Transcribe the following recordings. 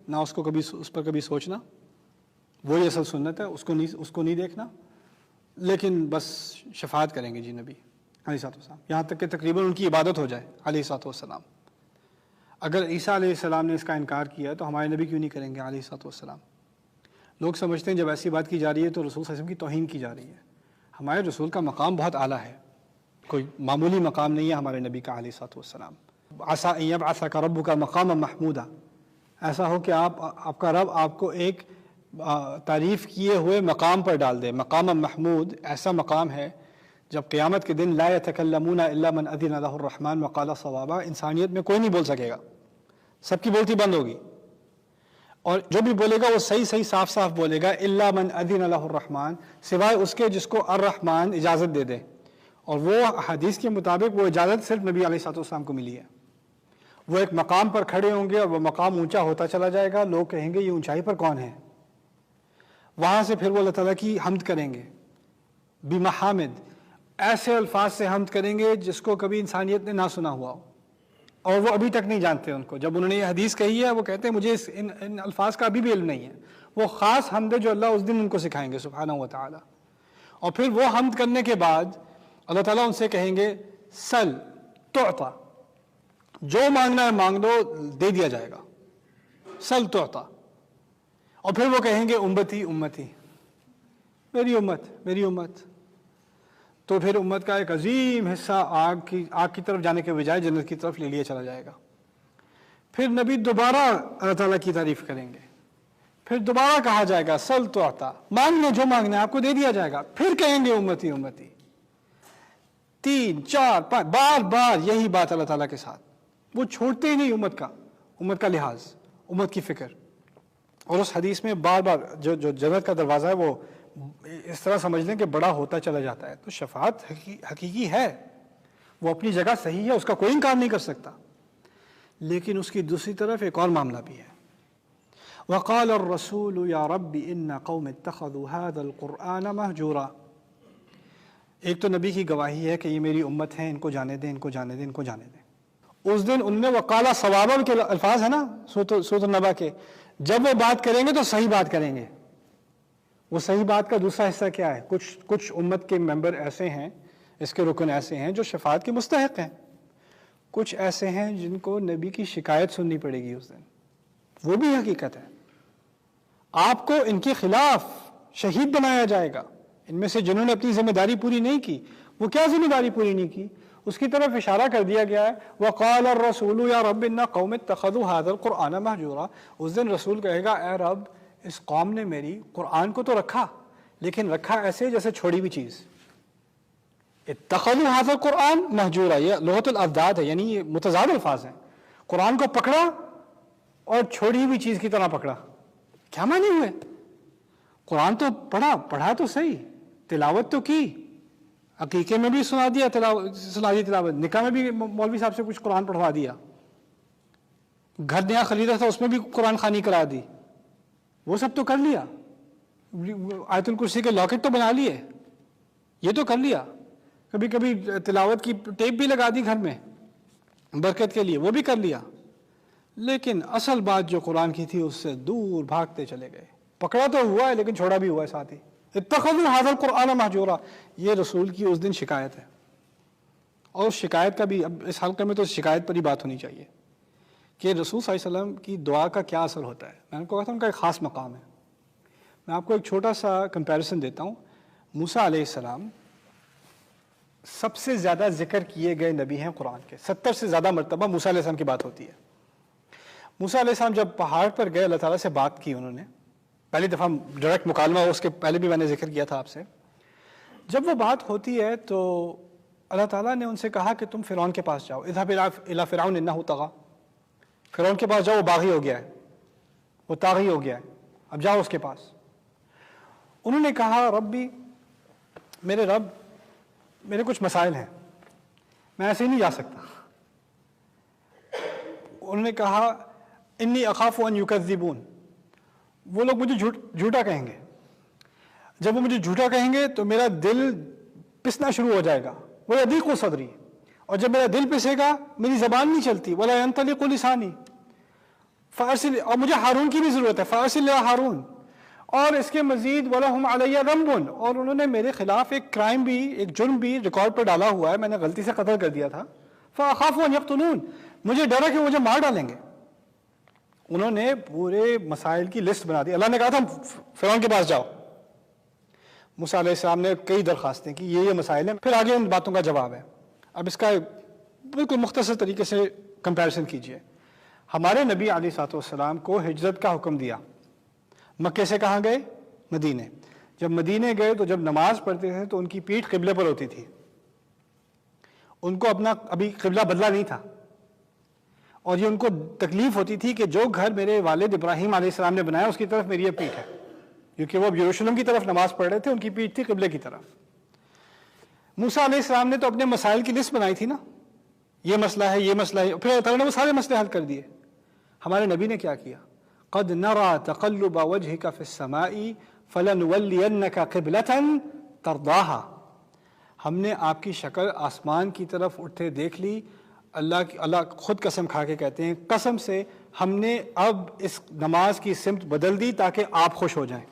نہ اس پر کبھی سوچنا، وہی اصل سنت ہے، اس کو نہیں دیکھنا، لیکن بس شفاعت کریں گے جی نبی علیہ الصلوۃ والسلام، یہاں تک کہ تقریباً ان کی عبادت ہو جائے علیہ الصلوۃ والسلام۔ اگر عیسیٰ علیہ السلام نے اس کا انکار کیا تو ہمارے نبی کیوں نہیں کریں گے علیہ الصلوۃ والسلام؟ لوگ سمجھتے ہیں جب ایسی بات کی جا رہی ہے تو رسول صلی اللہ علیہ وسلم کی توہین کی جا رہی ہے۔ ہمارے رسول کا مقام بہت اعلیٰ ہے، کوئی معمولی مقام نہیں ہے ہمارے نبی کا علیہ الصلوۃ والسلام۔ عسیٰ ان یبعثک ربک مقاما محمودا، ایسا ہو کہ آپ کا رب آپ کو ایک تعریف کیے ہوئے مقام پر ڈال دے۔ مقام محمود ایسا مقام ہے جب قیامت کے دن لا یتکلمون الا من اذن له الرحمن وقال صوابا، انسانیت میں کوئی نہیں بول سکے گا، سب کی بولتی بند ہوگی، اور جو بھی بولے گا وہ صحیح صاف صاف بولے گا، الا من اذن له الرحمن، سوائے اس کے جس کو الرحمن اجازت دے دے، اور وہ حدیث کے مطابق وہ اجازت صرف نبی علیہ الصلوۃ والسلام کو ملی ہے۔ وہ ایک مقام پر کھڑے ہوں گے اور وہ مقام اونچا ہوتا چلا جائے گا، لوگ کہیں گے یہ اونچائی پر کون ہے؟ وہاں سے پھر وہ اللہ تعالیٰ کی حمد کریں گے، بمحامد، ایسے الفاظ سے حمد کریں گے جس کو کبھی انسانیت نے نہ سنا ہوا ہو، اور وہ ابھی تک نہیں جانتے ان کو۔ جب انہوں نے یہ حدیث کہی ہے وہ کہتے ہیں مجھے ان الفاظ کا ابھی بھی علم نہیں ہے۔ وہ خاص حمد ہے جو اللہ اس دن ان کو سکھائیں گے سبحانہ و تعالیٰ۔ اور پھر وہ حمد کرنے کے بعد اللہ تعالیٰ ان سے کہیں گے سل تعطا، جو مانگنا ہے مانگ دو، دے دیا جائے گا، سل تعطا۔ اور پھر وہ کہیں گے امتی امتی، میری امت۔ تو پھر امت کا ایک عظیم حصہ آگ کی طرف جانے کے بجائے جنت کی طرف لے لیا چلا جائے گا۔ پھر نبی دوبارہ اللہ تعالیٰ کی تعریف کریں گے، پھر دوبارہ کہا جائے گا سل تعطا، مانگنے جو مانگنا ہے آپ کو دے دیا جائے گا، پھر کہیں گے امتی امتی، 3 4 5 بار بار یہی بات اللہ تعالیٰ کے ساتھ۔ وہ چھوڑتے ہی نہیں امت کا لحاظ، امت کی فکر۔ اور اس حدیث میں بار بار جو جنت کا دروازہ ہے وہ اس طرح سمجھ لیں کہ بڑا ہوتا چلا جاتا ہے۔ تو شفاعت حقیقی ہے، وہ اپنی جگہ صحیح ہے، اس کا کوئی انکار نہیں کر سکتا، لیکن اس کی دوسری طرف ایک اور معاملہ بھی ہے۔ وقال الرسول یا رب ان قوم اتخذوا هذا القرآن مہجورا، ایک تو نبی کی گواہی ہے کہ یہ میری امت ہے، ان کو جانے دیں، ان کو جانے دیں، ان کو جانے دیں۔ اس دن ان میں وقال صوابا کے الفاظ ہیں نا سورۃ النبا کے، جب وہ بات کریں گے تو صحیح بات کریں گے۔ وہ صحیح بات کا دوسرا حصہ کیا ہے؟ کچھ امت کے ممبر ایسے ہیں، اس کے رکن ایسے ہیں جو شفاعت کے مستحق ہیں، کچھ ایسے ہیں جن کو نبی کی شکایت سننی پڑے گی اس دن، وہ بھی حقیقت ہے۔ آپ کو ان کے خلاف شہید بنایا جائے گا، ان میں سے جنہوں نے اپنی ذمہ داری پوری نہیں کی۔ وہ کیا ذمہ داری پوری نہیں کی؟ اس کی طرف اشارہ کر دیا گیا ہے، وقال الرسول یا رب ان قوم اتخذوا هذا القرآن مہجورا۔ اس دن رسول کہے گا اے رب اس قوم نے میری قرآن کو تو رکھا، لیکن رکھا ایسے جیسے چھوڑی ہوئی چیز۔ اتخذوا هذا القرآن مہجورا، یہ لغت الابداد ہے، یعنی یہ متضاد الفاظ ہیں۔ قرآن کو پکڑا اور چھوڑی ہوئی چیز کی طرح پکڑا، کیا معنی ہوئے؟ قرآن تو پڑھا تو صحیح، تلاوت تو کی، عقیقے میں بھی سنا دی تلاوت، نکاح میں بھی مولوی صاحب سے کچھ قرآن پڑھوا دیا، گھر نیا خریدا تھا اس میں بھی قرآن خوانی کرا دی، وہ سب تو کر لیا، آیت الکرسی کے لاکٹ تو بنا لیے، یہ تو کر لیا، کبھی کبھی تلاوت کی ٹیپ بھی لگا دی گھر میں برکت کے لیے، وہ بھی کر لیا، لیکن اصل بات جو قرآن کی تھی اس سے دور بھاگتے چلے گئے۔ پکڑا تو ہوا ہے لیکن چھوڑا بھی ہوا ہے ساتھ ہی۔ اتخذوا هذا القرآن مہجورا، یہ رسول کی اس دن شکایت ہے۔ اور اس شکایت کا بھی، اب اس حلقے میں تو شکایت پر ہی بات ہونی چاہیے کہ رسول صلی اللہ علیہ وسلم کی دعا کا کیا اثر ہوتا ہے۔ میں نے کہا تھا ان کا ایک خاص مقام ہے۔ میں آپ کو ایک چھوٹا سا کمپیریزن دیتا ہوں۔ موسیٰ علیہ السلام سب سے زیادہ ذکر کیے گئے نبی ہیں قرآن کے، 70 سے زیادہ مرتبہ موسیٰ علیہ السلام کی بات ہوتی ہے۔ موسیٰ علیہ السلام جب پہاڑ پر گئے، اللہ تعالیٰ سے بات کی انہوں نے، پہلی دفعہ ڈائریکٹ مکالمہ، اس کے پہلے بھی میں نے ذکر کیا تھا آپ سے۔ جب وہ بات ہوتی ہے تو اللہ تعالیٰ نے ان سے کہا کہ تم فرعون کے پاس جاؤ، اذهب الى فرعون انه طغى، فرعون کے پاس جاؤ، وہ باغی ہو گیا ہے، وہ طاغی ہو گیا ہے، اب جاؤ اس کے پاس۔ انہوں نے کہا ربی، میرے رب، میرے کچھ مسائل ہیں، میں ایسے ہی نہیں جا سکتا۔ انہوں نے کہا انی اخاف ان یکذبون، وہ لوگ مجھے جھوٹا کہیں گے، جب وہ مجھے جھوٹا کہیں گے تو میرا دل پسنا شروع ہو جائے گا، وَيَضِيقُ صَدْرِي، اور جب میرا دل پسے گا میری زبان نہیں چلتی، وَلَا يَنطَلِقُ لِسَانِي، فارسل، اور مجھے ہارون کی بھی ضرورت ہے، فارسل ہارون. اور اس کے مزید وَلَهُمْ عَلَيَّ ذَنْبٌ، اور انہوں نے میرے خلاف ایک کرائم بھی، ایک جرم بھی ریکارڈ پر ڈالا ہوا ہے، میں نے غلطی سے قتل کر دیا تھا. فَأَخَافُ أَنْ يَقْتُلُونَ، مجھے ڈر ہے کہ مجھے مار ڈالیں گے. انہوں نے پورے مسائل کی لسٹ بنا دی. اللہ نے کہا تھا فرعون کے پاس جاؤ. موسیٰ علیہ السلام نے کئی درخواستیں کی، یہ مسائل ہیں، پھر آگے ان باتوں کا جواب ہے. اب اس کا بالکل مختصر طریقے سے کمپیریزن کیجئے. ہمارے نبی علیہ الصلوۃ والسلام کو ہجرت کا حکم دیا. مکے سے کہاں گئے؟ مدینے. جب مدینے گئے تو جب نماز پڑھتے تھے تو ان کی پیٹھ قبلے پر ہوتی تھی. ان کو اپنا ابھی قبلہ بدلا نہیں تھا، اور یہ ان کو تکلیف ہوتی تھی کہ جو گھر میرے والد ابراہیم علیہ السلام نے بنایا اس کی طرف میری یہ پیٹھ ہے، کیونکہ وہ اب یروشلم کی طرف نماز پڑھ رہے تھے، ان کی پیٹھ تھی قبلے کی طرف. موسیٰ علیہ السلام نے تو اپنے مسائل کی لسٹ بنائی تھی نا، یہ مسئلہ ہے، یہ مسئلہ ہے، پھر اللہ تعالیٰ نے وہ سارے مسئلے حل کر دیے. ہمارے نبی نے کیا کیا؟ قد نرى تقلب وجهك في السماء فلنولينك قبلة ترضاها. ہم نے آپ کی شکل آسمان کی طرف اٹھتے دیکھ لی. اللہ خود قسم کھا کے کہتے ہیں، قسم سے ہم نے اب اس نماز کی سمت بدل دی تاکہ آپ خوش ہو جائیں.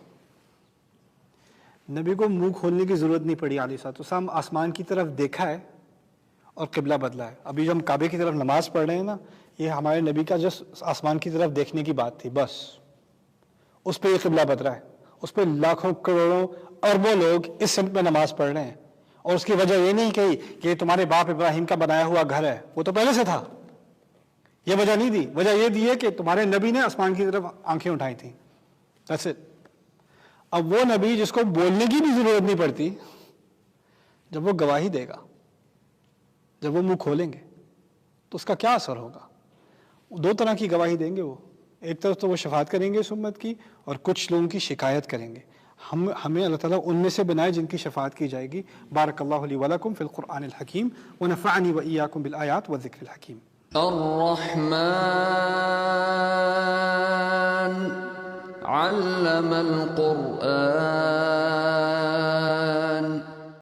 نبی کو منہ کھولنے کی ضرورت نہیں پڑی علیہ الصلوۃ والسلام آسمان کی طرف دیکھا ہے اور قبلہ بدلا ہے. ابھی جو ہم کعبے کی طرف نماز پڑھ رہے ہیں نا، یہ ہمارے نبی کا جس آسمان کی طرف دیکھنے کی بات تھی، بس اس پہ یہ قبلہ بدلا ہے. اس پہ لاکھوں کروڑوں اربوں لوگ اس سمت میں نماز پڑھ رہے ہیں، اور اس کی وجہ یہ نہیں کہی کہ یہ تمہارے باپ ابراہیم کا بنایا ہوا گھر ہے، وہ تو پہلے سے تھا. یہ وجہ نہیں دی. وجہ یہ دی ہے کہ تمہارے نبی نے آسمان کی طرف آنکھیں اٹھائی تھیں. That's it. اب وہ نبی جس کو بولنے کی بھی ضرورت نہیں پڑتی، جب وہ گواہی دے گا، جب وہ منہ کھولیں گے تو اس کا کیا اثر ہوگا؟ دو طرح کی گواہی دیں گے وہ. ایک طرف تو وہ شفاعت کریں گے اس امت کی، اور کچھ لوگوں کی شکایت کریں گے. ہمیں اللہ تعالیٰ ان میں سے بنائے جن کی شفاعت کی جائے گی. بارک اللہ لی ولکم فی القرآن الحکیم ونفعنی وإیاکم بالآیات والذکر الحکیم. الرحمن علم القرآن